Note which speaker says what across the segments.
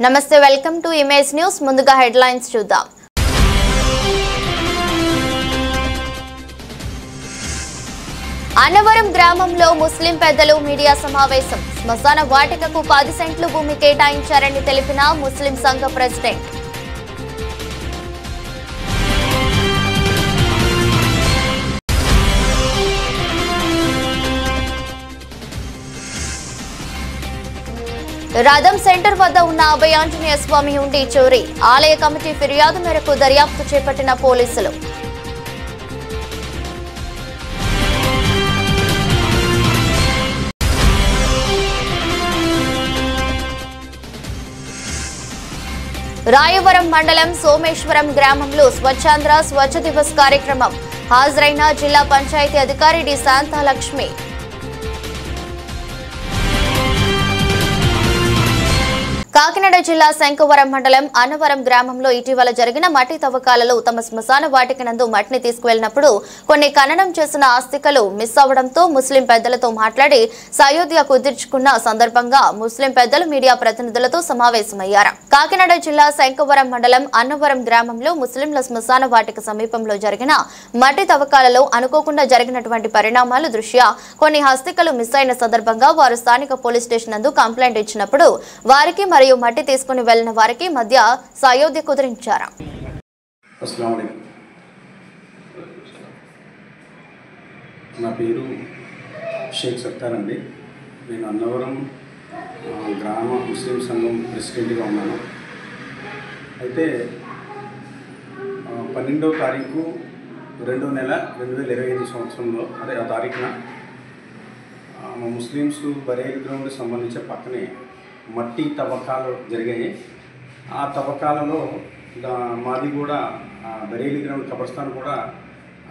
Speaker 1: నమస్తే welcome to image news ముందుగా headlines చూద్దాం అన్నవరం గ్రామంలో ముస్లిం పెద్దలు మీడియా సమావేశం శ్మశాన వాటికకు 10 సెంట్లు భూమి కేటాయించారని తెలిపిన ముస్లిం సంఘ ప్రెసిడెంట్ రాధం సెంటర్ వద్ద ఉన్న అభయ ఆంజనేయ స్వామి హుండీ చోరీ ఆలయ కమిటీ ఫిర్యాదు మేరకు దర్యాప్తు చేపట్టిన పోలీసులు రాయవరం మండలం సోమేశ్వరం గ్రామంలో స్వచ్ఛాంధ్ర స్వచ్ఛ దివస్ కార్యక్రమం హాజరైన జిల్లా పంచాయతీ అధికారి డి శాంతాలక్ష్మి కాకినాడ జిల్లా శంకవరం మండలం అన్నవరం గ్రామంలో ఇటీవల జరిగిన మట్టి తవ్వకాలలో తమ శ్మశాన వాటికనందు మట్టిని తీసుకువెళ్లినప్పుడు కొన్ని ఖననం చేసిన ఆస్తికలు మిస్ అవడంతో ముస్లిం పెద్దలతో మాట్లాడి సయోధ్య కుదుర్చుకున్న సందర్భంగా ముస్లిం పెద్దలు మీడియా ప్రతినిధులతో సమావేశమయ్యారు. కాకినాడ జిల్లా శంకవరం మండలం అన్నవరం గ్రామంలో ముస్లింల శ్మశాన వాటిక సమీపంలో జరిగిన మట్టి తవ్వకాలలో అనుకోకుండా జరిగినటువంటి పరిణామాల దృష్ట్యా కొన్ని ఆస్తికలు మిస్ అయిన సందర్భంగా వారు స్థానిక పోలీస్ స్టేషన్ నందు కంప్లైంట్ ఇచ్చినప్పుడు వారికి మరియు మట్టి తీసుకుని వెళ్లిన వారికి మధ్య సయోధ్య కుదిరించారు.
Speaker 2: నా పేరు షేక్ సత్తార్ అండి. నేను అన్నవరం గ్రామ ముస్లిం సంఘం ప్రెసిడెంట్గా ఉన్నాను. అయితే 12వ తారీఖు 2వ నెల 2025 సంవత్సరంలో అదే ఆ తారీఖున మా ముస్లిమ్స్ బరేలి గ్రౌండ్కి సంబంధించిన పక్కనే మట్టి తవ్వకాలు జరిగాయి. ఆ తవ్వకాలలో మాది కూడా బరేలి గ్రౌండ్ కబర్స్థాన్ కూడా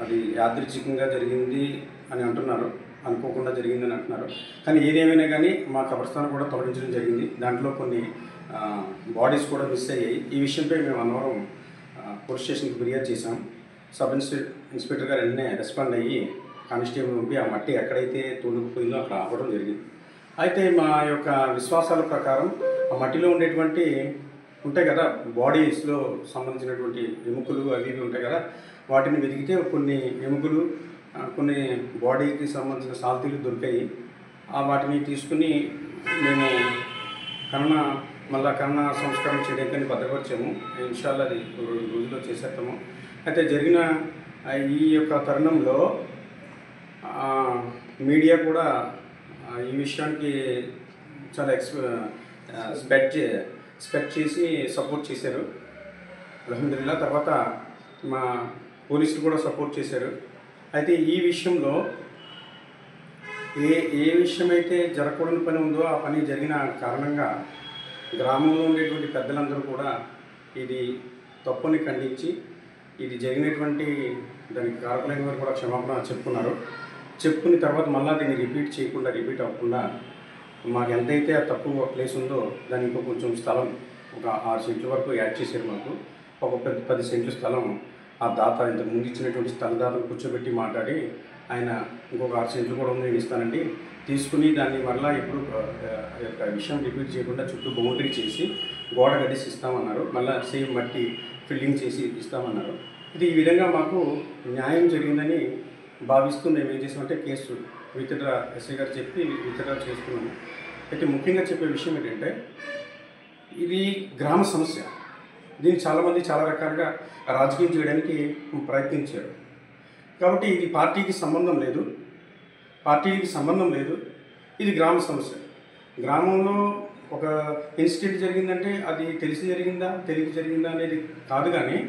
Speaker 2: అది యాదృచ్ఛికంగా జరిగింది అని అంటున్నారు, అనుకోకుండా జరిగిందని అంటున్నారు. కానీ ఏదేమైనా కానీ మా కబర్స్థాన్ కూడా తొలగించడం జరిగింది. దాంట్లో కొన్ని బాడీస్ కూడా మిస్ అయ్యాయి. ఈ విషయంపై మేము అన్నవరం పోలీస్ స్టేషన్కి ఫిర్యాదు చేశాం. సబ్ ఇన్స్పెక్టర్ గారు వెంటనే రెస్పాండ్ అయ్యి కానిస్టేబుల్ పంపి ఆ మట్టి ఎక్కడైతే తోలుకుపోయిందో అక్కడ ఆపడం జరిగింది. అయితే మా యొక్క విశ్వాసాల ప్రకారం ఆ మట్టిలో ఉండేటువంటి ఉంటాయి కదా, బాడీస్లో సంబంధించినటువంటి ఎముకలు అవి ఉంటాయి కదా, వాటిని వెతికితే కొన్ని ఎముకలు కొన్ని బాడీకి సంబంధించిన సాల్తీలు దొరికాయి. వాటిని తీసుకుని మేము కన్నా సంస్కారం చేయడానికి భద్రపరిచాము. ఇన్షాల్లా అది 2 రోజుల్లో చేసేస్తాము. అయితే జరిగిన ఈ యొక్క తరుణంలో మీడియా కూడా ఈ విషయానికి చాలా ఎక్స్పెక్ట్ చేసి సపోర్ట్ చేశారు. అల్హమ్దులిల్లాహ్. తర్వాత మా పోలీసులు కూడా సపోర్ట్ చేశారు. అయితే ఈ విషయంలో ఏ విషయం అయితే జరగకూడని పని ఉందో ఆ పని జరిగిన కారణంగా గ్రామంలో ఉండేటువంటి పెద్దలందరూ కూడా ఇది తప్పుని ఖండించి ఇది జరిగినటువంటి దానికి కారకులైన వారు కూడా క్షమాపణ చెప్పుకున్న తర్వాత మళ్ళీ దీన్ని రిపీట్ అవ్వకుండా మాకు ఎంతైతే ఆ తక్కువ ప్లేస్ ఉందో దానికి ఇంకో కొంచెం స్థలం ఒక 6 సెంట్ల వరకు యాడ్ చేశారు. మాకు ఒక 10 సెంట్ల స్థలం ఆ దాత ఇంతకు ముందు ఇచ్చినటువంటి స్థలదాతను కూర్చోబెట్టి మాట్లాడి ఆయన ఇంకొక 6 సెంట్లు కూడా నేను ఇస్తానండి తీసుకుని దాన్ని మరలా ఇప్పుడు యొక్క విషయం రిపీట్ చేయకుండా చుట్టూ బౌండరీ చేసి గోడ కట్టేసి ఇస్తామన్నారు. మళ్ళీ సేమ్ మట్టి ఫిల్లింగ్ చేసి ఇస్తామన్నారు. ఇది ఈ విధంగా మాకు న్యాయం జరిగిందని భావిస్తూ మేము ఏం చేసామంటే కేసు విత్డ్రా ఎస్ఐ గారు చెప్పి విత్డ్రా చేసుకున్నాము. అయితే ముఖ్యంగా చెప్పే విషయం ఏంటంటే ఇది గ్రామ సమస్య. దీన్ని చాలామంది చాలా రకాలుగా రాజకీయం చేయడానికి ప్రయత్నించారు. కాబట్టి ఇది పార్టీకి సంబంధం లేదు. ఇది గ్రామ సమస్య. గ్రామంలో ఒక ఇన్సిడెంట్ జరిగిందంటే అది తెలిసి జరిగిందా తెలియక జరిగిందా అనేది కాదు, కానీ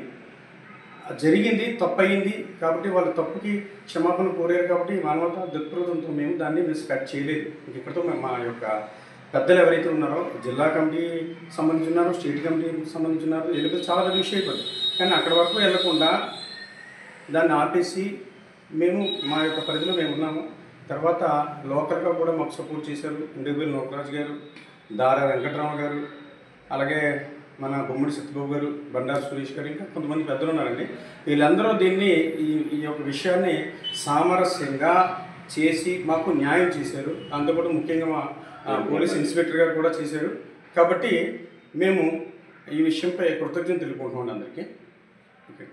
Speaker 2: జరిగింది, తప్పయింది కాబట్టి వాళ్ళ తప్పుకి క్షమాపణ కోరారు. కాబట్టి మానవతా దృక్పథంతో మేము దాన్ని కట్ చేయలేదు. ఇక్కడితో మా యొక్క పెద్దలు ఎవరైతే ఉన్నారో జిల్లా కమిటీ సంబంధించి ఉన్నారో స్టేట్ కమిటీకి సంబంధించి ఉన్నారో వెళ్ళిపోతే చాలా పెద్ద విషయం అయిపోయింది. కానీ అక్కడి వరకు వెళ్లకుండా దాన్ని ఆపేసి మేము మా యొక్క పరిధిలో మేము ఉన్నాము. తర్వాత లోకల్గా కూడా మాకు సపోర్ట్ చేశారు. ఇండివిజువల్ నోకరాజు గారు, దారా వెంకటరామ గారు, అలాగే మన బొమ్మడి సత్యబాబు గారు, బండారు సురేష్ గారు, ఇంకా కొంతమంది పెద్దలు ఉన్నారండి. వీళ్ళందరూ దీన్ని ఈ యొక్క విషయాన్ని సామరస్యంగా చేసి మాకు న్యాయం చేశారు. దాంతోపాటు ముఖ్యంగా మా పోలీస్ ఇన్స్పెక్టర్ గారు కూడా చేశారు. కాబట్టి మేము ఈ విషయంపై కృతజ్ఞతలు తెలుపుకుంటున్నాం అందరికీ. ఓకే.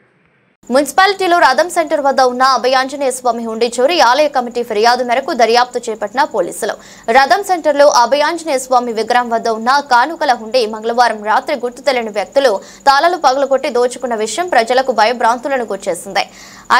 Speaker 1: మున్సిపాలిటీలో రథం సెంటర్ వద్ద ఉన్న అభయాంజనేయ స్వామి హుండీ చోరీ ఆలయ కమిటీ ఫిర్యాదు మేరకు దర్యాప్తు చేపట్టిన పోలీసులు రథం సెంటర్లో అభయాంజనేయ స్వామి విగ్రహం వద్ద ఉన్న కానుకల హుండీ మంగళవారం రాత్రి గుర్తు తెలియని వ్యక్తులు తాళాలు పగలగొట్టి దోచుకున్న విషయం ప్రజలకు భయభ్రాంతులను గుర్చేసింది.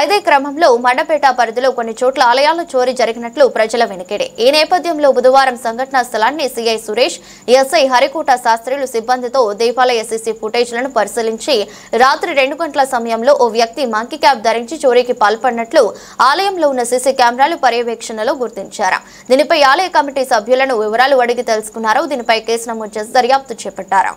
Speaker 1: ఐదే క్రమంలో మండపేట పరిధిలో కొన్ని చోట్ల ఆలయాల్లో చోరీ జరిగినట్లు ప్రజల వెనుకిడి. ఈ నేపథ్యంలో బుధవారం సంఘటనా స్థలాన్ని సీఐ సురేష్, ఎస్ఐ హరికోట శాస్త్రులు సిబ్బందితో దేవాలయ సీసీ ఫుటేజ్లను పరిశీలించి రాత్రి 2 గంటల సమయంలో ఓ వ్యక్తి మంకీ క్యాప్ ధరించి చోరీకి పాల్పడినట్లు ఆలయంలో ఉన్న సీసీ కెమెరాలు పర్యవేక్షణలో గుర్తించారు. దీనిపై ఆలయ కమిటీ సభ్యులను వివరాలు అడిగి తెలుసుకున్నారు. దీనిపై కేసు నమోదు చేసి దర్యాప్తు చేపట్టారు.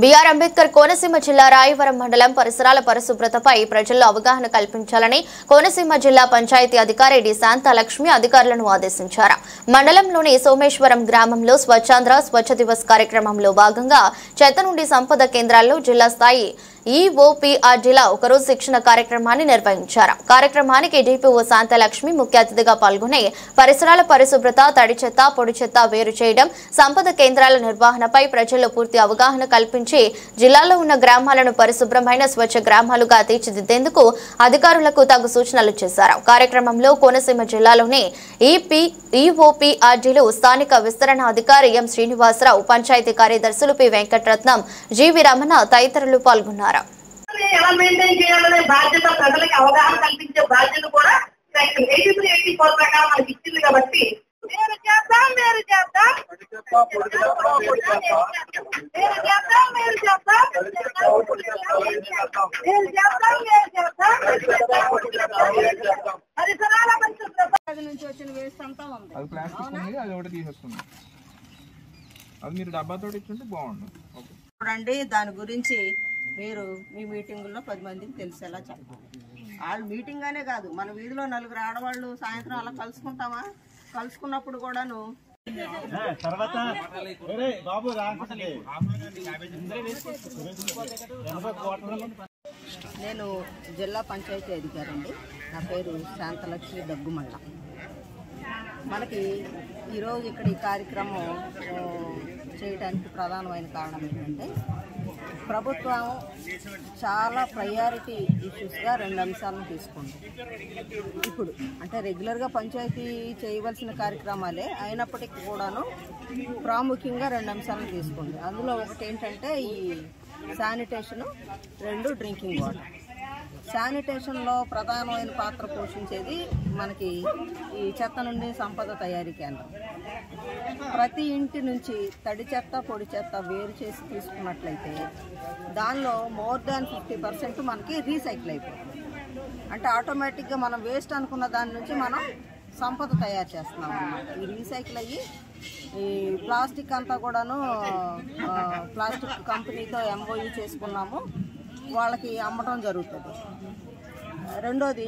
Speaker 1: బీఆర్ అంబేద్కర్ కోనసీమ జిల్లా రాయవరం మండలం పరిసరాల పరిశుభ్రతపై ప్రజల్లో అవగాహన కల్పించాలని కోనసీమ జిల్లా పంచాయతీ అధికారి డి శాంతాలక్ష్మి అధికారులను ఆదేశించారు. మండలంలోని సోమేశ్వరం గ్రామంలో స్వచ్ఛాంధ్ర స్వచ్ఛ దివస్ కార్యక్రమంలో భాగంగా చెత్త నుండి సంపద కేంద్రాల్లో జిల్లా స్థాయి ఈఓపీఆర్డీల ఒకరోజు శిక్షణ కార్యక్రమాన్ని నిర్వహించారు. కార్యక్రమానికి డిపిఓ శాంతలక్ష్మి ముఖ్య అతిథిగా పాల్గొని పరిసరాల పరిశుభ్రత, తడి చెత్త, పొడి చెత్త వేరు చేయడం, సంపద కేంద్రాల నిర్వహణపై ప్రజల్లో పూర్తి అవగాహన కల్పించి జిల్లాలో ఉన్న గ్రామాలను పరిశుభ్రమైన స్వచ్ఛ గ్రామాలుగా తీర్చిదిద్దేందుకు అధికారులకు తగు సూచనలు చేశారు. కార్యక్రమంలో కోనసీమ జిల్లాలోని ఈఓపీఆర్డీలు స్థానిక విస్తరణ అధికారి ఎం శ్రీనివాసరావు, పంచాయతీ కార్యదర్శులు పి వెంకటరత్నం, జీవి రమణ తదితరులు పాల్గొన్నారు.
Speaker 3: ఎలా మెయింటైన్ చేయాలనే బాధ్యత ప్రజలకు అవగాహన కల్పించే బాధ్యత కూడా సెక్షన్ 83-84 ప్రకారం మనకి ఇచ్చింది కాబట్టి
Speaker 4: నుంచి వచ్చిన వేస్ట్ అంతా ఉంది. అది ప్లాస్టిక్ ఉంది, అది ఒకటి తీసేస్తుంది. అది మీరు డబ్బాతో ఇచ్చుంటే బాగుండు.
Speaker 5: చూడండి, దాని గురించి మీరు మీ మీటింగుల్లో 10 మందికి తెలిసేలా చెప్పాలి. వాళ్ళు మీటింగ్ అనే కాదు, మన వీధిలో 4 ఆడవాళ్ళు సాయంత్రం అలా కలుసుకుంటామా, కలుసుకున్నప్పుడు కూడాను నేను జిల్లా పంచాయతీ అధికారండి. నా పేరు శాంతలక్ష్మి దగ్గుమల్ల. మనకి ఈరోజు ఇక్కడ ఈ కార్యక్రమం చేయడానికి ప్రధానమైన కారణం ఏంటంటే ప్రభుత్వం చాలా ప్రయారిటీ ఇష్యూస్గా 2 అంశాలను తీసుకుంది. ఇప్పుడు అంటే రెగ్యులర్గా పంచాయతీ చేయవలసిన కార్యక్రమాలే అయినప్పటికీ కూడాను ప్రాముఖ్యంగా 2 అంశాలను తీసుకుంది. అందులో ఒకటి ఏంటంటే ఈ శానిటేషను, 2 డ్రింకింగ్ వాటర్. శానిటేషన్లో ప్రధానమైన పాత్ర పోషించేది మనకి ఈ చెత్త నుండి సంపద తయారీ కేంద్రం. ప్రతి ఇంటి నుంచి తడి చెత్త పొడి చెత్త వేరు చేసి తీసుకున్నట్లయితే దానిలో మోర్ దాన్ 50% మనకి రీసైకిల్ అయిపోతుంది. అంటే ఆటోమేటిక్గా మనం వేస్ట్ అనుకున్న దాని నుంచి మనం సంపద తయారు చేస్తున్నాం అన్నమాట. ఈ రీసైకిల్ అయ్యి ఈ ప్లాస్టిక్ అంతా కూడాను ప్లాస్టిక్ కంపెనీతో MOU చేసుకున్నాము, వాళ్ళకి అమ్మటం జరుగుతుంది. రెండోది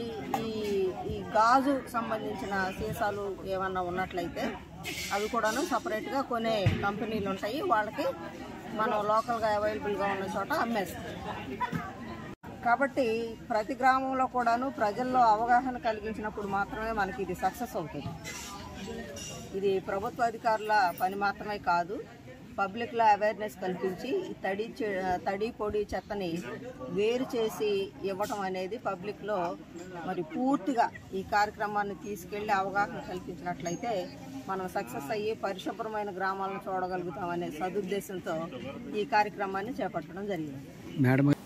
Speaker 5: ఈ గాజు సంబంధించిన సీసాలు ఏమన్నా ఉన్నట్లయితే అవి కూడాను సపరేట్గా కొనే కంపెనీలు ఉంటాయి, వాళ్ళకి మనం లోకల్గా అవైలబుల్గా ఉన్న చోట అమ్మేస్తాం. కాబట్టి ప్రతి గ్రామంలో కూడాను ప్రజల్లో అవగాహన కలిగించినప్పుడు మాత్రమే మనకి ఇది సక్సెస్ అవుతుంది. ఇది ప్రభుత్వ అధికారుల పని మాత్రమే కాదు, పబ్లిక్లో అవేర్నెస్ కల్పించి తడి పొడి చెత్తని వేరు చేసి ఇవ్వటం అనేది పబ్లిక్లో మరి పూర్తిగా ఈ కార్యక్రమాన్ని తీసుకెళ్లి అవగాహన కల్పించినట్లయితే మనం సక్సెస్ అయ్యి పరిశుభ్రమైన గ్రామాలను చూడగలుగుతామనే సదుద్దేశంతో ఈ కార్యక్రమాన్ని చేపట్టడం జరిగింది.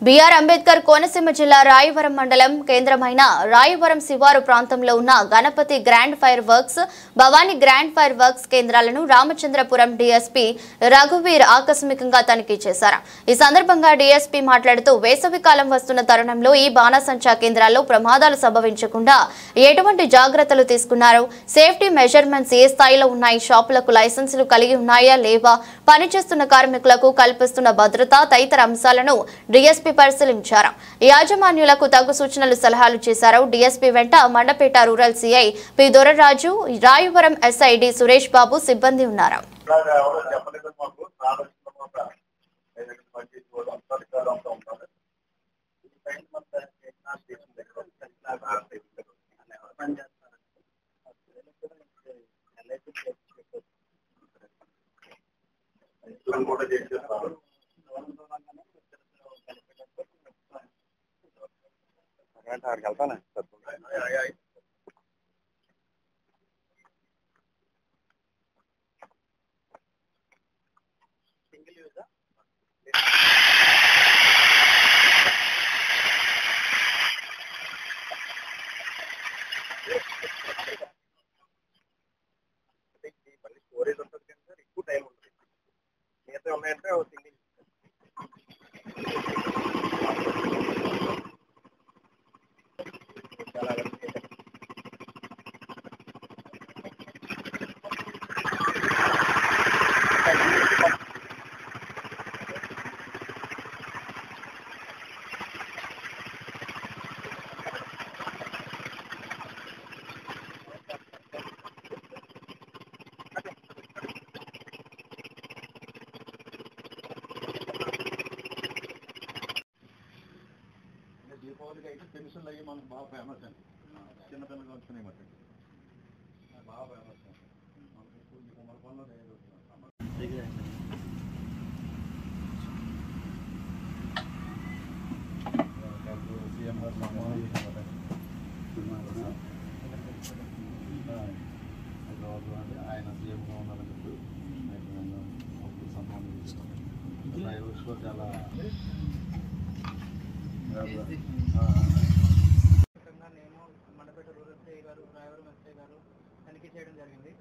Speaker 1: బిఆర్ అంబేద్కర్ కోనసీమ జిల్లా రాయవరం మండలం కేంద్రమైన రాయవరం శివారు ప్రాంతంలో ఉన్న Ganapati grand fireworks, Bhavani grand fireworks కేంద్రాలను రామచంద్రపురం డీఎస్పీ రఘువీర్ ఆకస్మికంగా తనిఖీ చేశారు. ఈ సందర్భంగా డీఎస్పీ మాట్లాడుతూ వేసవి కాలం వస్తున్న తరుణంలో ఈ బాణసంచా కేంద్రాల్లో ప్రమాదాలు సంభవించకుండా ఎటువంటి జాగ్రత్తలు తీసుకున్నారు, సేఫ్టీ మెజర్మెంట్స్ ఏ స్థాయిలో ఉన్నాయి, షాపులకు లైసెన్సులు కలిగి ఉన్నాయా లేవా, పనిచేస్తున్న కార్మికులకు కల్పిస్తున్న భద్రత తదితర అంశాలను డీఎస్పీ పరిశీలించారు. యాజమాన్యులకు తగు సూచనలు సలహాలు చేశారు. డీఎస్పీ వెంట Mandapeta rural CI P Doraraju, Rayavaram SI D Suresh Babu సిబ్బంది ఉన్నారు.
Speaker 6: దీపావళికి అయితే పెన్షన్లు అయ్యి మనకు బాగా ఫేమస్ అండి. చిన్నపిల్లలు వచ్చినాయి మాట బాగా ఫేమస్ అండి. మనకి మన పనులు సీఎం గారు ఆయన సీఎంగా ఉండాలని చెప్పి సన్మానం చేస్తాం. చాలా
Speaker 7: నేను మండపేట రూరల్ ఎస్ఐ గారు, రాయవరం ఎస్ఐ గారు తనిఖీ చేయడం జరిగింది.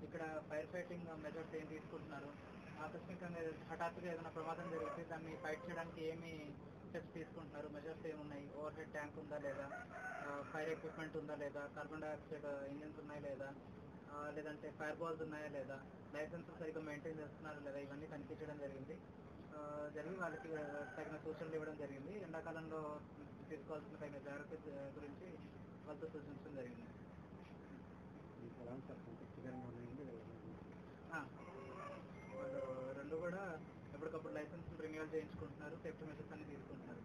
Speaker 7: ఇక్కడ ఫైర్ ఫైటింగ్ మెజర్స్ ఏం తీసుకుంటున్నారు, ఆకస్మికంగా హఠాత్తుగా ఏదైనా ప్రమాదం జరిగితే దాన్ని ఫైట్ చేయడానికి ఏమి స్టెప్స్ తీసుకుంటున్నారు, మెజర్స్ ఏమున్నాయి, ఓవర్ హెడ్ ట్యాంక్ ఉందా లేదా, ఫైర్ ఎక్విప్మెంట్ ఉందా లేదా, కార్బన్ డైఆక్సైడ్ ఇంజిన్స్ ఉన్నాయా లేదా, లేదంటే ఫైర్ బాల్స్ ఉన్నాయా లేదా, లైసెన్స్ సరిగ్గా మెయింటైన్ చేస్తున్నారా లేదా, ఇవన్నీ తనిఖీ చేయడం జరిగింది. వాళ్ళకి తగిన సూచనలు ఇవ్వడం జరిగింది. ఎండాకాలంలో తీసుకోవాల్సిన తగిన జాగ్రత్త గురించి వాళ్ళతో సూచించడం జరిగింది. వాళ్ళు రెండు కూడా ఎప్పటికప్పుడు లైసెన్స్ రెన్యువల్ చేయించుకుంటున్నారు, సేఫ్టీ మెజర్స్ అన్ని తీసుకుంటున్నారు.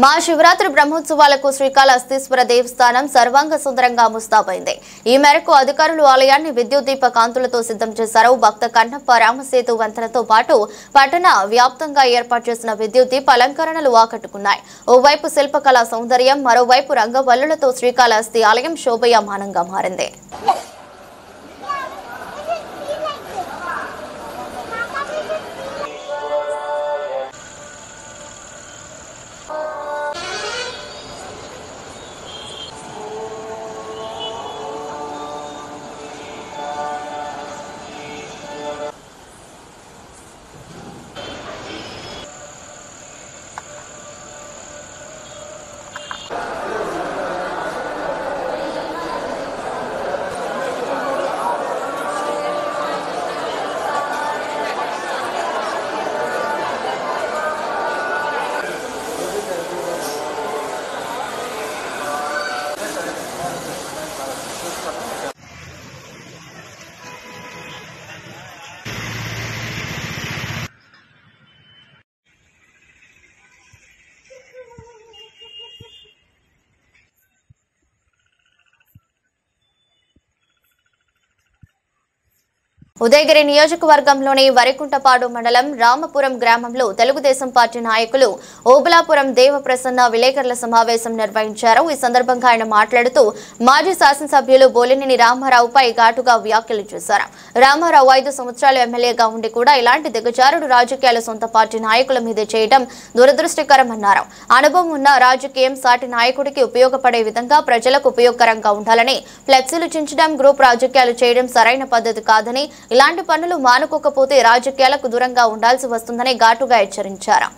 Speaker 1: మహాశివరాత్రి బ్రహ్మోత్సవాలకు శ్రీకాళహస్తీశ్వర దేవస్థానం సర్వాంగ సుందరంగా ముస్తాబైంది. ఈ మేరకు అధికారులు ఆలయాన్ని విద్యుత్ దీప కాంతులతో సిద్ధం చేశారు. భక్త కన్నప్ప రామసేతు వంతెనతో పాటు పట్టణ వ్యాప్తంగా ఏర్పాటు చేసిన విద్యుత్ దీప అలంకరణలు ఆకట్టుకున్నాయి. ఓవైపు శిల్పకళా సౌందర్యం, మరోవైపు రంగవల్లులతో శ్రీకాళహస్తి ఆలయం శోభయామానంగా మారింది. ఉదయగిరి నియోజకవర్గంలోని వరికుంటపాడు మండలం రామపురం గ్రామంలో తెలుగుదేశం పార్టీ నాయకులు ఓబులాపురం దేవప్రసన్న విలేకరుల సమావేశం నిర్వహించారు. ఈ సందర్భంగా ఆయన మాట్లాడుతూ మాజీ శాసనసభ్యులు బోలినేని రామారావుపై ఘాటుగా వ్యాఖ్యలు చేశారు. రామారావు 5 సంవత్సరాలు ఎమ్మెల్యేగా ఉండి కూడా ఇలాంటి దిగజారుడు రాజకీయాలు సొంత పార్టీ నాయకుల మీద చేయడం దురదృష్టకరమన్నారు. అనుభవం ఉన్న రాజకీయం సాటి నాయకుడికి ఉపయోగపడే విధంగా ప్రజలకు ఉపయోగకరంగా ఉండాలని ఫ్లెక్సీలు చించడం, గ్రూప్ రాజకీయాలు చేయడం సరైన పద్ధతి కాదని, ఇలాంటి పనులు మానుకోకపోతే రాజకీయాలకు దూరంగా ఉండాల్సి వస్తుందని ఘాటుగా హెచ్చరించారు.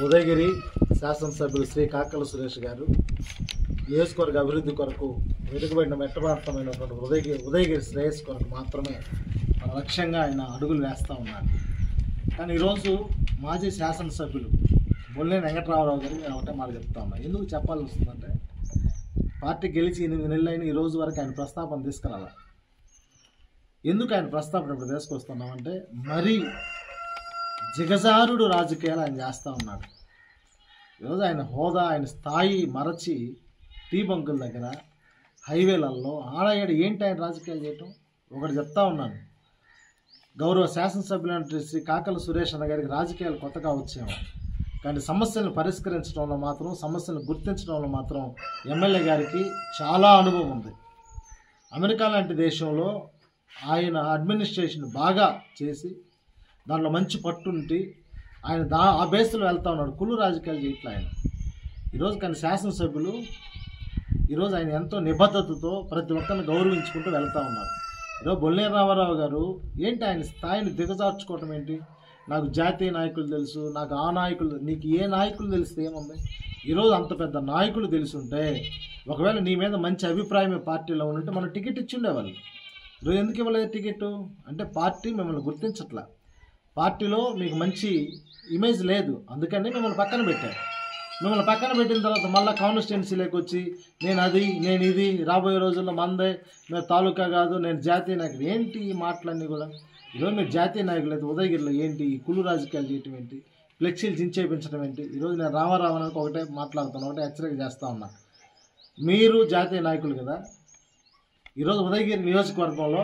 Speaker 8: ఉదయగిరి శాసనసభ్యులు శ్రీ కాకల సురేష్ గారు నియోజకవర్గ అభివృద్ధి కొరకు వెనుకబడిన మెట్టప్రాంతమైనటువంటి ఉదయగిరి శ్రేయస్ కొరకు మాత్రమే మన లక్ష్యంగా ఆయన అడుగులు వేస్తూ ఉన్నారు. కానీ ఈరోజు మాజీ శాసనసభ్యులు బొల్లేని వెంకటరామరావు గారు నేను ఒకటే మాట చెప్తా ఉన్నా. ఎందుకు చెప్పాల్సి వస్తుందంటే పార్టీ గెలిచి 8 నెలలైన ఈ రోజు వరకు ఆయన ప్రస్తాపన తీసుకురాలా. ఎందుకు ఆయన ప్రస్తాపన ఇప్పుడు తీసుకొస్తున్నామంటే మరీ జిగజారుడు రాజకీయాలు ఆయన చేస్తూ ఉన్నాడు. ఈరోజు ఆయన హోదా, ఆయన స్థాయి మరచి టీ బంకుల దగ్గర, హైవేలలో ఆడేడు ఏంటి ఆయన రాజకీయాలు చేయటం? ఒకటి చెప్తా ఉన్నాను, గౌరవ శాసనసభ్యులు శ్రీ కాకల సురేష్ అన్న గారికి రాజకీయాలు కొత్తగా వచ్చాము, కానీ సమస్యలను పరిష్కరించడంలో మాత్రం, సమస్యలను గుర్తించడంలో మాత్రం ఎమ్మెల్యే గారికి చాలా అనుభవం ఉంది. అమెరికా లాంటి దేశంలో ఆయన అడ్మినిస్ట్రేషన్ బాగా చేసి దాంట్లో మంచి పట్టుంటి ఆయన ఆ బేస్లో వెళ్తా ఉన్నాడు. కుళ్ళు రాజకీయాలు చేయట్లే ఆయన ఈరోజు. కానీ శాసనసభ్యులు ఈరోజు ఆయన ఎంతో నిబద్ధతతో ప్రతి ఒక్కరిని గౌరవించుకుంటూ వెళ్తూ ఉన్నారు. ఈరోజు బొల్లేరు రామారావు గారు ఏంటి ఆయన స్థాయిని దిగజార్చుకోవటం ఏంటి? నాకు జాతీయ నాయకులు తెలుసు, నాకు ఆ నాయకులు, నీకు ఏ నాయకులు తెలిస్తే ఏముంది? ఈరోజు అంత పెద్ద నాయకులు తెలుసుంటే ఒకవేళ నీ మీద మంచి అభిప్రాయమే పార్టీలో ఉంటే మనం టికెట్ ఇచ్చి ఉండేవాళ్ళు. ఈరోజు ఎందుకు ఇవ్వలేదు టికెట్ అంటే పార్టీ మిమ్మల్ని గుర్తించట్లా, పార్టీలో మీకు మంచి ఇమేజ్ లేదు, అందుకని మిమ్మల్ని పక్కన పెట్టారు. మిమ్మల్ని పక్కన పెట్టిన తర్వాత మళ్ళీ కాన్స్టిట్యున్సీలోకి వచ్చి నేను అది, నేను ఇది, రాబోయే రోజుల్లో మందే, మేము తాలూకా కాదు, నేను జాతీయ నాయకుడు. ఏంటి ఈ మాటలన్నీ కూడా? ఈరోజు మీరు జాతీయ నాయకులు అయితే ఉదయగిరిలో ఏంటి ఈ కుళ్ళు రాజకీయాలు చేయటం ఏంటి? ఫ్లెక్సీలు చించేపించడం ఏంటి? ఈరోజు నేను రామారావణానికి ఒకటే మాట్లాడుతాను, ఒకటే హెచ్చరిక చేస్తూ ఉన్నా. మీరు జాతీయ నాయకులు కదా, ఈరోజు ఉదయగిరి నియోజకవర్గంలో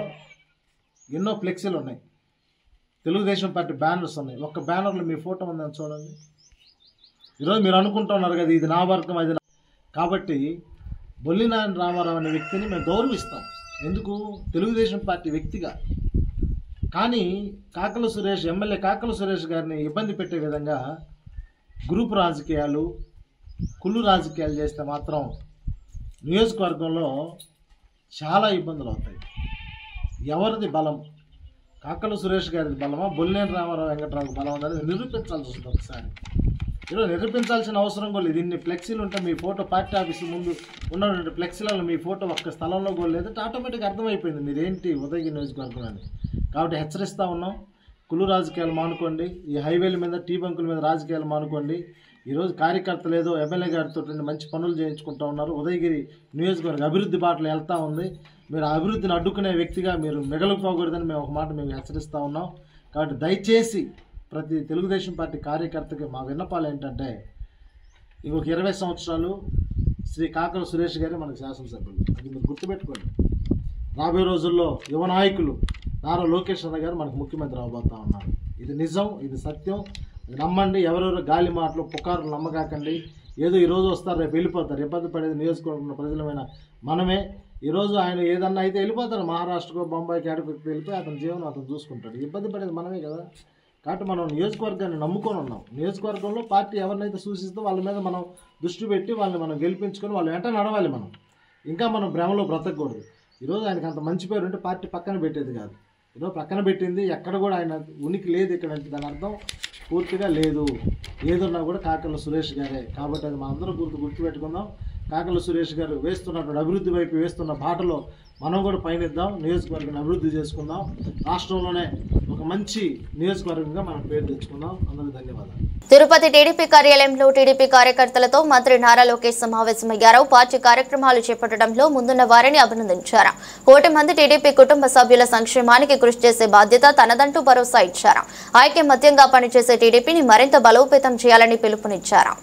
Speaker 8: ఎన్నో ఫ్లెక్సీలు ఉన్నాయి, తెలుగుదేశం పార్టీ బ్యానర్స్ ఉన్నాయి. ఒక్క బ్యానర్లో మీ ఫోటో ఉందని చూడండి. ఈరోజు మీరు అనుకుంటున్నారు కదా ఇది నా వర్గం, అది కాబట్టి బొల్లినారాయణ రామారావు అనే వ్యక్తిని మేము గౌరవిస్తాం. ఎందుకు? తెలుగుదేశం పార్టీ వ్యక్తిగా. కానీ కాకల సురేష్, ఎమ్మెల్యే కాకల సురేష్ గారిని ఇబ్బంది పెట్టే విధంగా గ్రూప్ రాజకీయాలు, కుళ్ళు రాజకీయాలు చేస్తే మాత్రం నియోజకవర్గంలో చాలా ఇబ్బందులు అవుతాయి. ఎవరిది బలం? కాకల సురేష్ గారిది బలమా, బొల్లినేని రామారావు వెంకటరావు బలం అనేది నిరూపించాల్సి వస్తుంది ఒకసారి. ఈరోజు నిరూపించాల్సిన అవసరం కూడా లేదు. ఇన్ని ఫ్లెక్సీలు ఉంటే మీ ఫోటో పార్టీ ఆఫీసు ముందు ఉన్నటువంటి ఫ్లెక్సీలలో మీ ఫోటో ఒక్క స్థలంలో కూడా లేదంటే ఆటోమేటిక్గా అర్థమైపోయింది మీరేంటి ఉదయగిరి నియోజకవర్గం అని. కాబట్టి హెచ్చరిస్తూ ఉన్నాం, కుళ్ళు రాజకీయాలు మానుకోండి, ఈ హైవేల మీద, టీ బంకుల మీద రాజకీయాలు మానుకోండి. ఈరోజు కార్యకర్తలు ఏదో ఎమ్మెల్యే గారితో మంచి పనులు చేయించుకుంటూ ఉన్నారు. ఉదయగిరి నియోజకవర్గ అభివృద్ధి బాటలో వెళ్తూ ఉంది. మీరు ఆ అభివృద్ధిని అడ్డుకునే వ్యక్తిగా మీరు మిగలిపోకూడదని మేము ఒక మాట మేము హెచ్చరిస్తూ ఉన్నాం. కాబట్టి దయచేసి ప్రతి తెలుగుదేశం పార్టీ కార్యకర్తకి మా విన్నపాలు ఏంటంటే, ఇంకొక 20 సంవత్సరాలు శ్రీ కాకల సురేష్ గారే మనకు శాసనసభ్యులు, అది మీరు గుర్తుపెట్టుకోండి. రాబోయే రోజుల్లో యువ నాయకులు నారా లోకేష్ అన్న గారు మనకు ముఖ్యమంత్రి అవబోతా ఉన్నారు. ఇది నిజం, ఇది సత్యం, ఇది నమ్మండి. ఎవరెవరో గాలి మాటలు, పుకారులు నమ్మకాకండి. ఏదో ఈరోజు వస్తారు, రేపు వెళ్ళిపోతారు. ఇబ్బంది పడేది నియోజకవర్గంలో ప్రజలమైన మనమే. ఈరోజు ఆయన ఏదన్నా అయితే వెళ్ళిపోతారు, మహారాష్ట్రకో బొంబాయికి అడుగుకి వెళ్ళిపోయి అతని జీవనం అతను చూసుకుంటాడు. ఇబ్బంది పడేది మనమే కదా. కాబట్టి మనం నియోజకవర్గాన్ని నమ్ముకొని ఉన్నాం. నియోజకవర్గంలో పార్టీ ఎవరినైతే సూచిస్తుందో వాళ్ళ మీద మనం దృష్టి పెట్టి వాళ్ళని మనం గెలిపించుకొని వాళ్ళ వెంట నడవాలి. మనం ఇంకా మనం భ్రమలో బ్రతకూడదు. ఈరోజు ఆయనకు అంత మంచి పేరు ఉంటే పార్టీ పక్కన పెట్టేది కాదు. ఈరోజు పక్కన పెట్టింది, ఎక్కడ కూడా ఆయన ఉనికి లేదు ఇక్కడ అంటే దాని అర్థం పూర్తిగా లేదు. ఏదున్నా కూడా కాకల సురేష్ గారే. కాబట్టి అది మనందరం గుర్తుపెట్టుకుందాం. కాకల సురేష్ గారు వేస్తున్నటువంటి అభివృద్ధి వైపు వేస్తున్న బాటలో మనం కూడా పయనిద్దాం, నియోజకవర్గాన్ని అభివృద్ధి చేసుకుందాం, రాష్ట్రంలోనే ఒక మంచి నియోజకవర్గంగా మనం పేరు తెచ్చుకుందాం. అందరికీ ధన్యవాదాలు.
Speaker 1: తిరుపతి టీడీపీ కార్యాలయంలో టీడీపీ కార్యకర్తలతో మంత్రి నారా లోకేష్ సమావేశమయ్యారు. పార్టీ కార్యక్రమాలు చేపట్టడంలో ముందున్న వారిని అభినందించారు. 1 మంది టీడీపీ కుటుంబ సభ్యుల సంక్షేమానికి కృషి చేసే బాధ్యత తనదంటూ భరోసా ఇచ్చారు. ఐక్యమత్యంగా పనిచేసే టీడీపీని మరింత బలోపేతం చేయాలని పిలుపునిచ్చారు.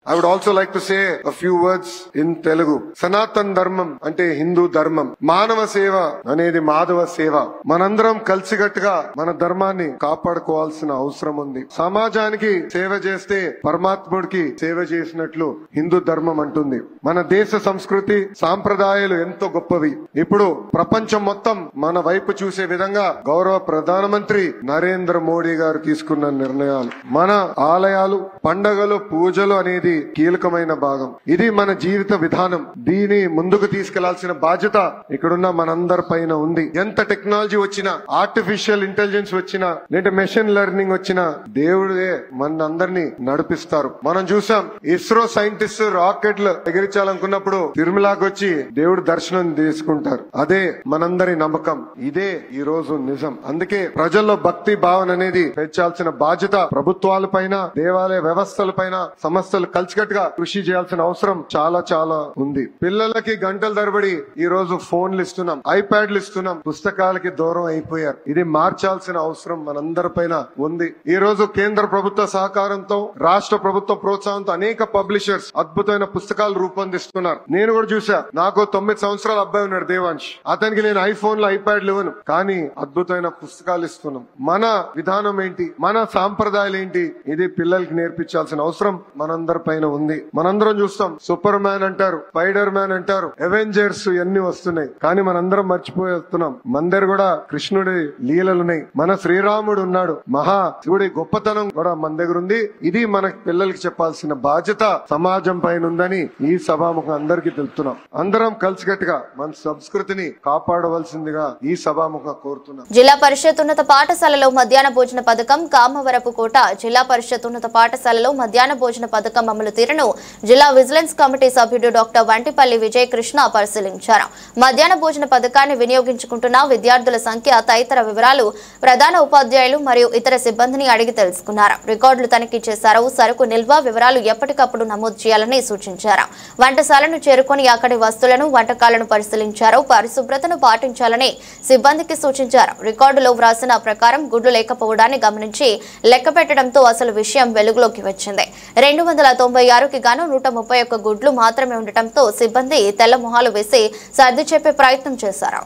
Speaker 9: I would also like to say a few words in Telugu. Sanatan Dharmam ante Hindu Dharmam. Manava Seva anedi Madhava Seva. Manandram kalsigattuga mana dharmanni కాపాడుకోవాల్సిన అవసరం ఉంది. సమాజానికి సేవ చేస్తే పరమాత్ముడికి సేవ చేసినట్లు హిందూ ధర్మం అంటుంది. మన దేశ సంస్కృతి సాంప్రదాయాలు ఎంతో గొప్పవి. ఇప్పుడు ప్రపంచం మొత్తం మన వైపు చూసే విధంగా గౌరవ ప్రధానమంత్రి నరేంద్ర మోడీ గారు తీసుకున్న నిర్ణయాలు, మన ఆలయాలు, పండగలు, పూజలు అనేది కీలకమైన భాగం. ఇది మన జీవిత విధానం. దీని ముందుకు తీసుకెళ్లాల్సిన బాధ్యత ఇక్కడున్న మనందరి పైన ఉంది. ఎంత టెక్నాలజీ వచ్చినా, ఆర్టిఫిషియల్ ఇంటెలిజెన్స్ వచ్చినా, లేదా మెషిన్ లెర్నింగ్ వచ్చినా దేవుడే మనందరినీ నడిపిస్తారు. మనం చూసాం, ఇస్రో సైంటిస్ట్ రాకెట్లు ఎగిరించాలనుకున్నప్పుడు తిరుమలకి వచ్చి దేవుడు దర్శనం తీసుకుంటారు. అదే మనందరి నమ్మకం. ఇదే ఈ రోజు నిజం. అందుకే ప్రజల్లో భక్తి భావన అనేది పెంచాల్సిన బాధ్యత ప్రభుత్వాల పైన, దేవాలయ వ్యవస్థల పైన, సంస్థలు కలిసికట్టుగా కృషి చేయాల్సిన అవసరం చాలా చాలా ఉంది. పిల్లలకి గంటల తరబడి ఈ రోజు ఫోన్లు ఇస్తున్నాం, ఐప్యాడ్లు ఇస్తున్నాం, పుస్తకాలకి దూరం అయిపోయారు. ఇది మార్చాల్సిన అవసరం మనందరిపైన ఉంది. ఈ రోజు కేంద్ర ప్రభుత్వ సహకారంతో, రాష్ట్ర ప్రభుత్వ ప్రోత్సాహంతో అనేక పబ్లిషర్స్ అద్భుతమైన పుస్తకాలు రూపొందిస్తున్నారు. నేను కూడా చూసా. నాకు 9 సంవత్సరాల అబ్బాయి ఉన్నాడు, దేవాంశ్. అతనికి నేను ఐఫోన్లు ఐప్యాడ్లు ఇవ్వను, కానీ అద్భుతమైన పుస్తకాలు ఇస్తున్నాం. మన విధానం ఏంటి, మన సాంప్రదాయాలు ఏంటి, ఇది పిల్లలకి నేర్పించాల్సిన అవసరం మనందరి పైన ఉంది. మనందరం చూస్తాం, సూపర్ మ్యాన్ అంటారు, స్పైడర్ మ్యాన్ అంటారు, అవెంజర్స్ ఇవన్నీ వస్తున్నాయి, కానీ మనందరం మర్చిపోతున్నాం మన దగ్గర కూడా కృష్ణుడి లీలలున్నాయి. మన శ్రీరాముడు ఉన్నాడు, మహా శివుడి గొప్పతనం కూడా మన దగ్గర ఉంది. ఇది మన పిల్లలకి చెప్పాల్సిన బాధ్యత సమాజం పైన ఉందని ఈ సభాముఖం అందరికీ తెలుపుతున్నాం. అందరం కలిసికట్టుగా మన సంస్కృతిని కాపాడవలసిందిగా ఈ సభాముఖం కోరుతున్నాం.
Speaker 1: జిల్లా పరిషత్ ఉన్నత పాఠశాలలో మధ్యాహ్న భోజన పథకం కామవరపు కోట జిల్లా పరిషత్ ఉన్నత పాఠశాలలో మధ్యాహ్న భోజన పథకం అమలు తీరును జిల్లా విజిలెన్స్ కమిటీ సభ్యుడు డాక్టర్ వంటిపల్లి విజయ్ కృష్ణ పరిశీలించారు. మధ్యాహ్న భోజన పథకాన్ని వినియోగించుకుంటున్న విద్యార్థుల సంఖ్య తదితర వివరాలు ప్రధాన ఉపాధ్యాయులు మరియు ఇతర సిబ్బందిని అడిగి తెలుసుకున్నారు. రికార్డులు తనిఖీ చేశారు. సరుకు నిల్వ వివరాలు ఎప్పటికప్పుడు నమోదు చేయాలని సూచించారు. వంటశాలను చేరుకుని అక్కడి వస్తువులను, వంటకాలను పరిశీలించారు. పరిశుభ్రతను పాటించాలని సిబ్బందికి సూచించారు. రికార్డులో వ్రాసిన ప్రకారం గుడ్లు లేకపోవడాన్ని గమనించి లెక్క పెట్టడంతో అసలు విషయం వెలుగులోకి వచ్చింది. 296కి గాను 131 గుడ్లు మాత్రమే ఉండటంతో సిబ్బంది తెల్ల మొహాలు వేసి సర్ది చెప్పే ప్రయత్నం చేశారు.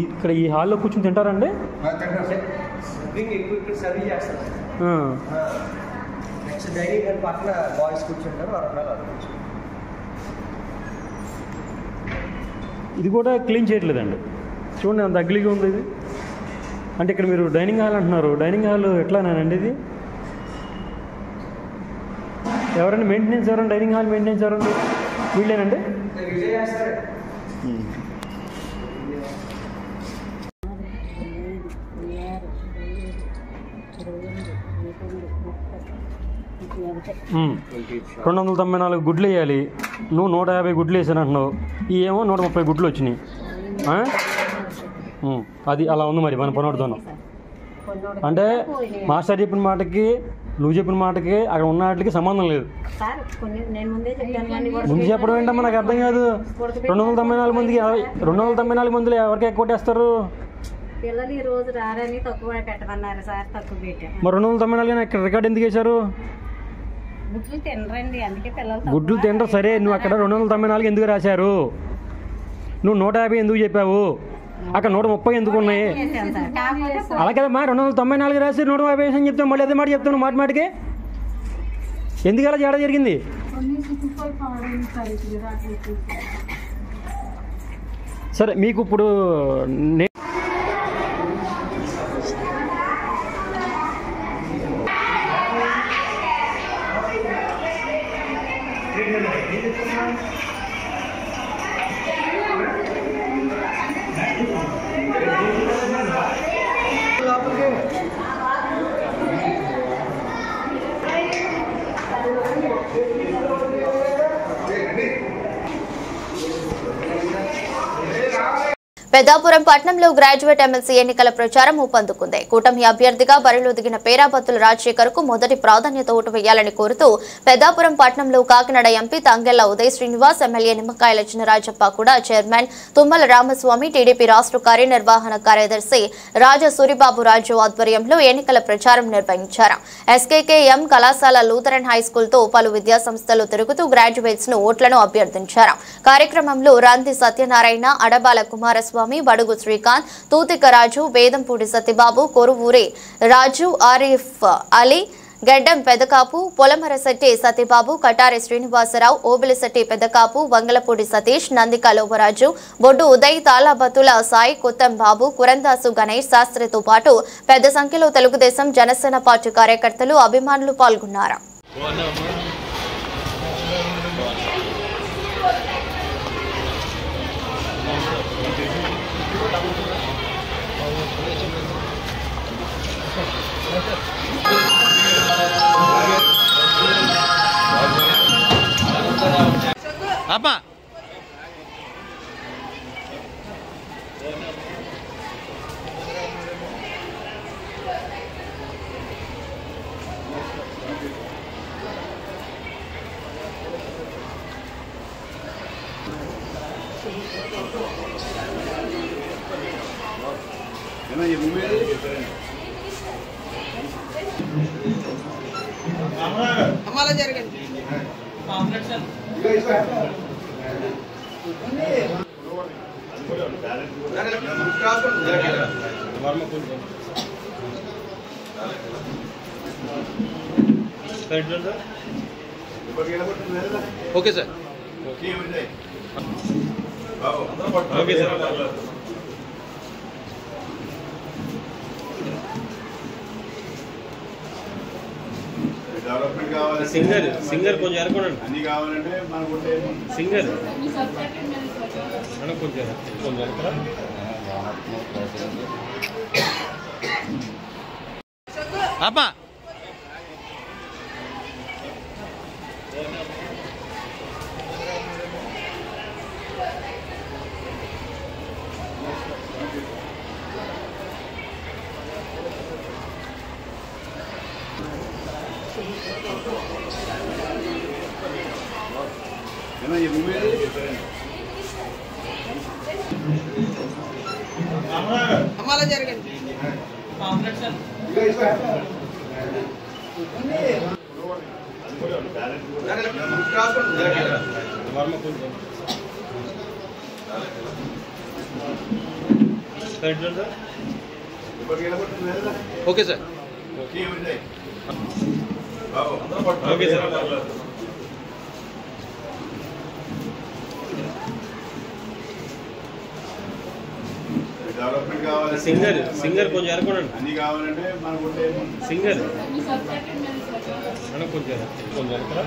Speaker 10: ఇక్కడ ఈ హాల్లో కూర్చొని తింటారండి? ఇది కూడా క్లీన్ చేయట్లేదండి. చూడండి అంత అగ్లీగా ఉంది ఇది. అంటే ఇక్కడ మీరు డైనింగ్ హాల్ అంటున్నారు, డైనింగ్ హాల్ ఎట్లానండి ఇది? ఎవరండి మెయింటెనెన్స్? ఎవరండి డైనింగ్ హాల్ మెయింటెనెన్స్? ఎవరండి? వీళ్ళేనండి? రెండు 294 గుడ్లు వేయాలి. నువ్వు 150 గుడ్లు వేసాను అంటున్నావు. ఈ ఏమో 130 గుడ్లు వచ్చినాయి. అది అలా ఉంది మరి మన పనోడుతోను. అంటే మాస్టర్ చెప్పిన మాటకి నువ్వు చెప్పిన మాటకి అక్కడ ఉన్న వాటికి సంబంధం లేదు. ముందు చెప్పడం ఏంటమ్మా నాకు అర్థం కాదు. 294 మందికి 294 మందిలో ఎవరికి ఎక్కువ కొట్టేస్తారు? మరి 294 ఇక్కడ రికార్డు ఎందుకు వేశారు? గుడ్లు తినరు సరే, నువ్వు అక్కడ 294 ఎందుకు రాశారు? నువ్వు 150 ఎందుకు చెప్పావు? అక్కడ 130 ఎందుకు ఉన్నాయి? అలా కదమ్మా, 294 రాసి 150 అని చెప్తాను. మళ్ళీ అదే మాట చెప్తాను మాటికి. ఎందుకు అలా తేడా జరిగింది? సరే మీకు ఇప్పుడు
Speaker 1: పెద్దాపురం పట్టణంలో గ్రాడ్యుయేట్ ఎమ్మెల్సీ ఎన్నికల ప్రచారం ఊపందుకుంది. కూటమి అభ్యర్థిగా బరిలో దిగిన పేరాబత్తుల రాజశేఖర్ కు మొదటి ప్రాధాన్యత ఓటు వేయాలని కోరుతూ పెద్దాపురం పట్టణంలో కాకినాడ ఎంపీ తంగెళ్ల ఉదయ్ శ్రీనివాస్, ఎమ్మెల్యే నిమ్మకాయల చినరాజప్ప కూడా, చైర్మన్ తుమ్మల రామస్వామి, టీడీపీ రాష్ట్ర కార్యనిర్వహణ కార్యదర్శి రాజా సూరిబాబు రాజు ఆధ్వర్యంలో ఎన్నికల ప్రచారం నిర్వహించారు. ఎస్కేకేఎం కళాశాల లూథరన్ హైస్కూల్ తో పలు విద్యాసంస్థలు తిరుగుతూ గ్రాడ్యుయేట్స్ ను ఓట్లను అభ్యర్థించారు. కార్యక్రమంలో రాంతి సత్యనారాయణ, అడబాల కుమారస్వామి, బడుగు శ్రీకాంత్, తూతికరాజు, వేదంపూడి సత్యబాబు, కొరువూరి రాజు, ఆరిఫ్ అలీ, గడ్డం పెదకాపు, పొలమరశెట్టి సత్యబాబు, కటారి శ్రీనివాసరావు, ఓబిలిశెట్టి పెదకాపు, వంగలపూడి సతీష్, నందిక లోవరాజు, బొడ్డు ఉదయ్, తాళబతుల సాయి, కొత్తం బాబు, కురందాసు గణేష్ శాస్త్రితో పాటు పెద్ద సంఖ్యలో తెలుగుదేశం జనసేన పార్టీ కార్యకర్తలు, అభిమానులు పాల్గొన్నారు.
Speaker 11: apa
Speaker 5: అమ్మాలో జరగండి.
Speaker 11: Okay sir. Okay sir.
Speaker 6: Development కావాలి.
Speaker 11: సింగర్ కొంచెం ఎరకొనండి.
Speaker 6: అన్ని కావాలంటే మనకు
Speaker 11: సింగర్ కొంచెం ఎరకరా. అమ్మా
Speaker 5: అమ్మాలో జరగండి.
Speaker 11: Okay sir. Okay sir.
Speaker 6: Development కావాలి.
Speaker 11: సింగర్ కొంచెం ఎరకొనండి.
Speaker 6: అన్ని కావాలంటే మనకు
Speaker 11: సింగర్ కొంచెం ఎరకరా.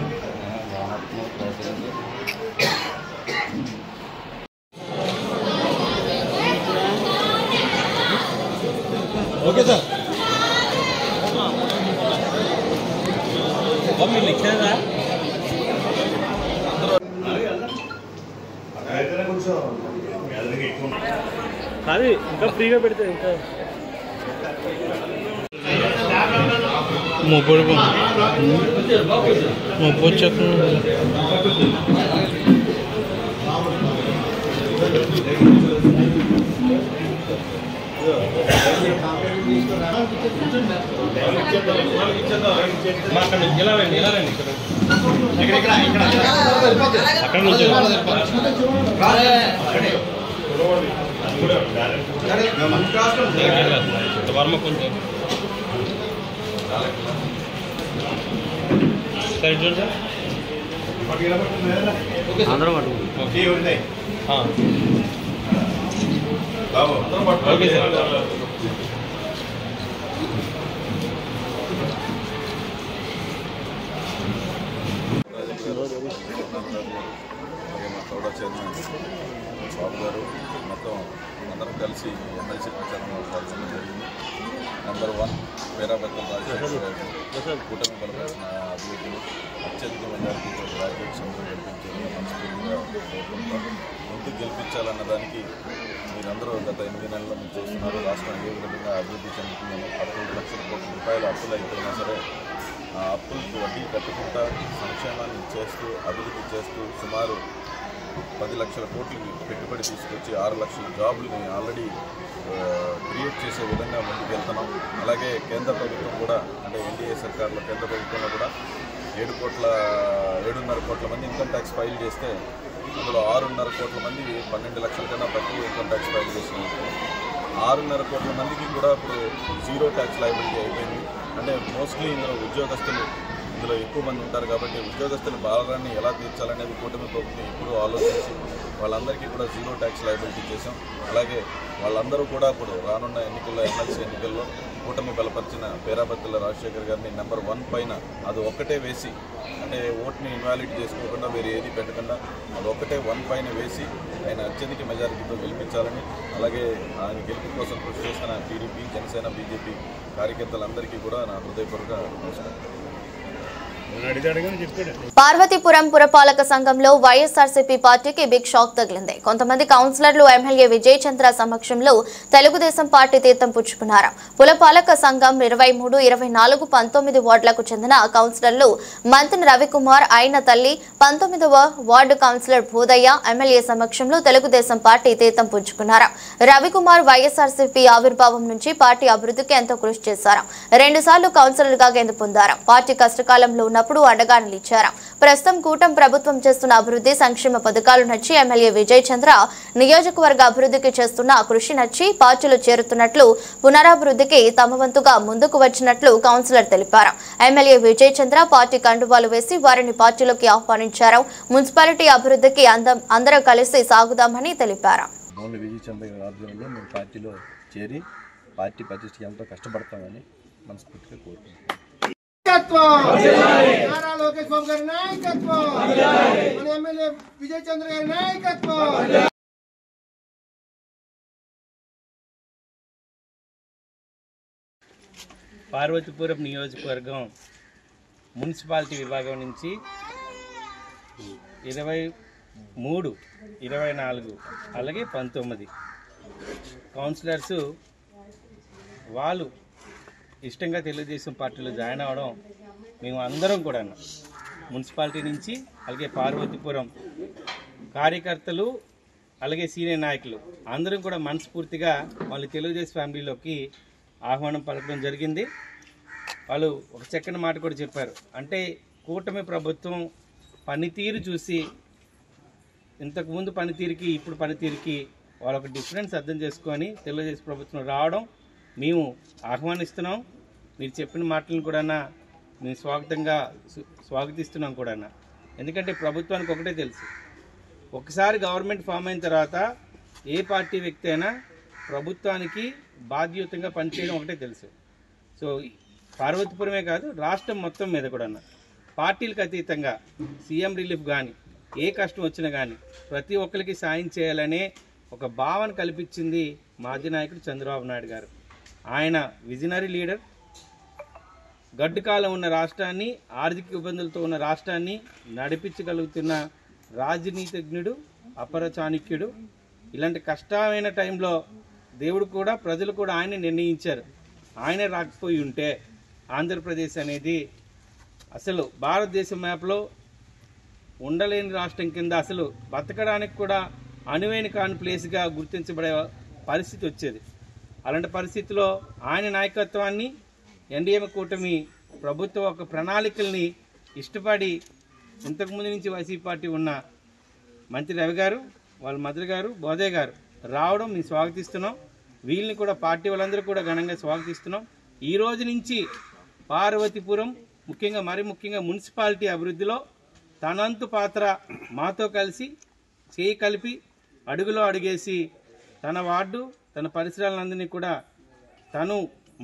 Speaker 11: Okay sir. మీరు ఇచ్చారా? అది ఇంకా ఫ్రీగా పెడితే ఇంకా ముప్పై చెప్పండి. ఇలా రండి అక్కడ నుంచి వర్మ కొంచెం సరే చూడండి సార్. అందరం ఓకే సార్.
Speaker 6: అలాగే మా సౌడా చైర్మన్ బాబు గారు మొత్తం అందరం కలిసి ఎమ్మెల్సీ ప్రచారంలో పాల్గొనడం జరిగింది. నెంబర్ 1 పేరాబెత్తల రాజశేఖర్ గారు కూటమి బలపరిచిన అభివృద్ధిని అత్యధిక మెజారిటీతో గ్రాడ్యుయేట్స్ అందరూ గెలిపించాలని మనస్ఫూర్తిగా కోరుకుంటాం. ముందుకు గెలిపించాలన్న దానికి మీరందరూ గత 8 నెలల్లో మీరు చూస్తున్నారు రాష్ట్రం ఏ విధంగా అభివృద్ధి చెందుతుందని. 11 లక్షల కోట్ల రూపాయల అప్పులు అయిపోయినా సరే ఆ అప్పులకు వడ్డీ కట్టుకుంటా సంక్షేమాన్ని చేస్తూ అభివృద్ధి చేస్తూ సుమారు 10 లక్షల కోట్లకి పెట్టుబడి తీసుకొచ్చి 6 లక్షల జాబులని ఆల్రెడీ క్రియేట్ చేసే విధంగా ముందుకెళ్తున్నాం. అలాగే కేంద్ర ప్రభుత్వం కూడా అంటే ఎన్డీఏ సర్కార్లో కేంద్ర ప్రభుత్వంలో కూడా 7.5 కోట్ల మంది ఇన్కమ్ ట్యాక్స్ ఫైల్ చేస్తే అందులో 6.5 కోట్ల మంది 12 లక్షల కన్నా తక్కువ ఇన్కమ్ ట్యాక్స్ ఫైల్ చేసినట్టు 6.5 కోట్ల మందికి కూడా ఇప్పుడు జీరో ట్యాక్స్ లయబిలిటీ అయిపోయింది. అంటే మోస్ట్లీ ఇందులో ఉద్యోగస్తులు ఇందులో ఎక్కువ మంది ఉంటారు కాబట్టి ఉద్యోగస్తుల భారాన్ని ఎలా తీర్చాలనేది కూటమి ప్రభుత్వం ఇప్పుడు ఆలోచించి వాళ్ళందరికీ కూడా జీరో ట్యాక్స్ లయబిలిటీ చేశాం. అలాగే వాళ్ళందరూ కూడా ఇప్పుడు రానున్న ఎన్నికల్లో ఎమ్మెల్సీ ఎన్నికల్లో కూటమి బలపరిచిన పేరాబెత్తల రాజశేఖర్ గారిని నెంబర్ 1 పైన అది ఒక్కటే వేసి అంటే ఓట్ని ఇన్వాలిడ్ చేసుకోకుండా వేరే ఏది పెట్టకుండా అది ఒక్కటే 1 పైన వేసి ఆయన అత్యధిక మెజారిటీతో గెలిపించాలని అలాగే ఆయన గెలుపు కోసం కృషి చేసిన టీడీపీ జనసేన బీజేపీ కార్యకర్తలందరికీ కూడా నా హృదయపూర్వక నమస్కారం.
Speaker 1: పార్వతీపురం పురపాలక సంఘంలో వైఎస్ఆర్సీపీ పార్టీకి బిగ్ షాక్ తగిలింది. కొంతమంది కౌన్సిలర్లు ఎమ్మెల్యే విజయ్ చంద్ర సమక్షంలో తెలుగుదేశం పార్టీ తీర్థం పుచ్చుకున్నారు. పురపాలక సంఘం 23, 24, 19 వార్డులకు చెందిన కౌన్సిలర్లు మంత్రి రవికుమార్, అయిన తల్లి, 19వ వార్డు కౌన్సిలర్ భూదయ్య ఎమ్మెల్యే సమక్షంలో తెలుగుదేశం పార్టీ తీర్థం పుచ్చుకున్నారు. రవికుమార్ వైఎస్ఆర్సీపీ ఆవిర్భావం నుంచి పార్టీ అభివృద్ధికి ఎంతో కృషి చేశారు. 2 సార్లు కౌన్సిలర్గా గెలుపు పొందారు. పార్టీ కష్టకాలంలో ఉన్నప్పుడు అండగా నిలిచారు. ప్రస్తుతం కూటమి ప్రభుత్వం చేస్తున్న అభివృద్ధి సంక్షేమ పథకాలు నచ్చి ఎమ్మెల్యే విజయ్ చంద్ర నియోజకవర్గ అభివృద్ధికి చేస్తున్న కృషి నచ్చి పార్టీలో చేరుతున్నట్లు, పునరాభివృద్ధికి తమ వంతుగా ముందుకు వచ్చినట్లు కౌన్సిలర్ తెలిపారు. ఎమ్మెల్యే విజయ్ చంద్ర పార్టీ కండువాలు వేసి వారిని పార్టీలోకి ఆహ్వానించారు. మున్సిపాలిటీ అభివృద్ధికి అందరూ కలిసి సాగుదామని తెలిపారు.
Speaker 12: విజయ్ చంద్ర ఆధ్వర్యంలో మేము పార్టీలో చేరి పార్టీ ప్రతిష్టకి ఎంతో కష్టపడతామని మనస్ఫూర్తిగా కోరుకుంటున్నాం.
Speaker 13: నారా లోకేష్ బాబు గారి నాయకత్వం, మన ఎమ్మెల్యే విజయ్ చంద్ర గారి నాయకత్వం.
Speaker 14: పార్వతీపురం నియోజకవర్గం మున్సిపాలిటీ విభాగం నుంచి 23, 24 అలాగే 19 కౌన్సిలర్స్ వాళ్ళు ఇష్టంగా తెలుగుదేశం పార్టీలో జాయిన్ అవ్వడం మేము అందరం కూడా మున్సిపాలిటీ నుంచి అలాగే పార్వతీపురం కార్యకర్తలు అలాగే సీనియర్ నాయకులు అందరం కూడా మనస్ఫూర్తిగా వాళ్ళు తెలుగుదేశం ఫ్యామిలీలోకి ఆహ్వానం పలకడం జరిగింది. వాళ్ళు ఒక చక్కని మాట కూడా చెప్పారు. అంటే కూటమి ప్రభుత్వం పనితీరు చూసి ఇంతకుముందు పనితీరుకి ఇప్పుడు పనితీరుకి వాళ్ళొక డిఫరెన్స్ అర్థం చేసుకొని తెలుగుదేశం ప్రభుత్వం రావడం మేము ఆహ్వానిస్తున్నాం. మీరు చెప్పిన మాటలను కూడా మేము స్వాగతిస్తున్నాం కూడా. ఎందుకంటే ప్రభుత్వానికి ఒకటే తెలుసు, ఒకసారి గవర్నమెంట్ ఫామ్ అయిన తర్వాత ఏ పార్టీ వ్యక్తి అయినా ప్రభుత్వానికి బాధ్యతంగా పనిచేయడం ఒకటే తెలుసు. సో పార్వతీపురమే కాదు రాష్ట్రం మొత్తం మీద కూడా పార్టీలకు అతీతంగా సీఎం రిలీఫ్ కానీ ఏ కష్టం వచ్చినా కానీ ప్రతి ఒక్కరికి సాయం చేయాలనే ఒక భావన కల్పించింది మాజీ నాయకుడు చంద్రబాబు నాయుడు గారు. ఆయన విజనరీ లీడర్. గడ్డు కాలం ఉన్న రాష్ట్రాన్ని, ఆర్థిక ఇబ్బందులతో ఉన్న రాష్ట్రాన్ని నడిపించగలుగుతున్న రాజనీతిజ్ఞుడు, అపర చాణక్యుడు. ఇలాంటి కష్టమైన టైంలో దేవుడు కూడా ప్రజలు కూడా ఆయన నిర్ణయించారు. ఆయన రాకపోయి ఉంటే ఆంధ్రప్రదేశ్ అనేది అసలు భారతదేశం మ్యాప్లో ఉండలేని రాష్ట్రం కింద అసలు బతకడానికి కూడా అనువైన కాని ప్లేస్గా గుర్తించబడే పరిస్థితి వచ్చేది. అలాంటి పరిస్థితిలో ఆయన నాయకత్వాన్ని ఎన్డీఏ కూటమి ప్రభుత్వ ఒక ప్రణాళికల్ని ఇష్టపడి ఇంతకుముందు నుంచి వైసీపీ పార్టీ ఉన్న మంత్రి రవి గారు, వాళ్ళ మధుర గారు, బోధయ్య గారు రావడం మేము స్వాగతిస్తున్నాం. వీళ్ళని కూడా పార్టీ వాళ్ళందరూ కూడా ఘనంగా స్వాగతిస్తున్నాం. ఈ రోజు నుంచి పార్వతీపురం ముఖ్యంగా మున్సిపాలిటీ అభివృద్ధిలో తనంతు పాత్ర మాతో కలిసి చేయి కలిపి అడుగులో అడుగేసి తన వార్డు, తన పరిసరాలందరినీ కూడా తను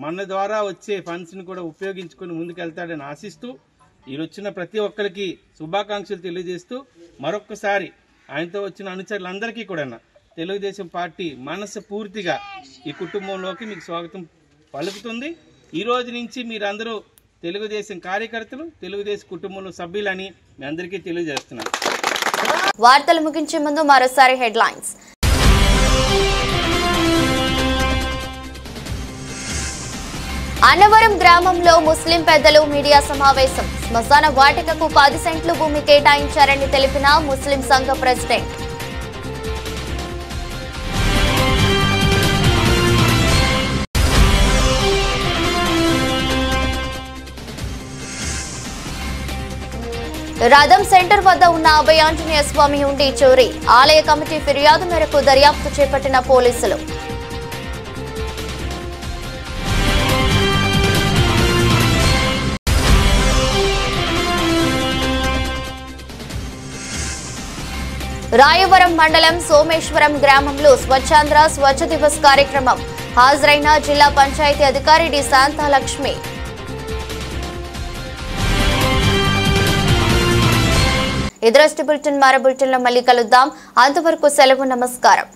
Speaker 14: మన ద్వారా వచ్చే ఫండ్స్ని కూడా ఉపయోగించుకొని ముందుకెళ్తాడని ఆశిస్తూ ఈ వచ్చిన ప్రతి ఒక్కరికి శుభాకాంక్షలు తెలియజేస్తూ మరొక్కసారి ఆయనతో వచ్చిన అనుచరులందరికీ కూడా తెలుగుదేశం పార్టీ మనసు పూర్తిగా ఈ కుటుంబంలోకి మీకు స్వాగతం పలుకుతుంది. ఈ రోజు నుంచి మీరందరూ తెలుగుదేశం కార్యకర్తలు, తెలుగుదేశం కుటుంబంలో సభ్యులని మీ అందరికీ తెలియజేస్తున్నాను.
Speaker 1: వార్తలు ముగించే ముందు మరోసారి హెడ్లైన్స్. అన్నవరం గ్రామంలో ముస్లిం పెద్దలు మీడియా సమావేశం. శ్మశాన వాటికకు 10 సెంట్లు భూమి కేటాయించారని తెలిపిన ముస్లిం సంఘ ప్రెసిడెంట్. రథం సెంటర్ వద్ద ఉన్న అభయ ఆంజనేయ స్వామి హుండీ చోరీ. ఆలయ కమిటీ ఫిర్యాదు మేరకు దర్యాప్తు చేపట్టిన పోలీసులు. రాయవరం మండలం సోమేశ్వరం గ్రామంలో స్వచ్ఛాంధ్ర స్వచ్ఛ దివస్ కార్యక్రమం. హాజరైన జిల్లా పంచాయతీ అధికారి డి శాంతాలక్ష్మి. ఇదరస్ట్ బులెటిన్ మరో బులెటిన్లో మళ్ళీ కలుద్దాం. అంతవరకు సెలవు. నమస్కారం.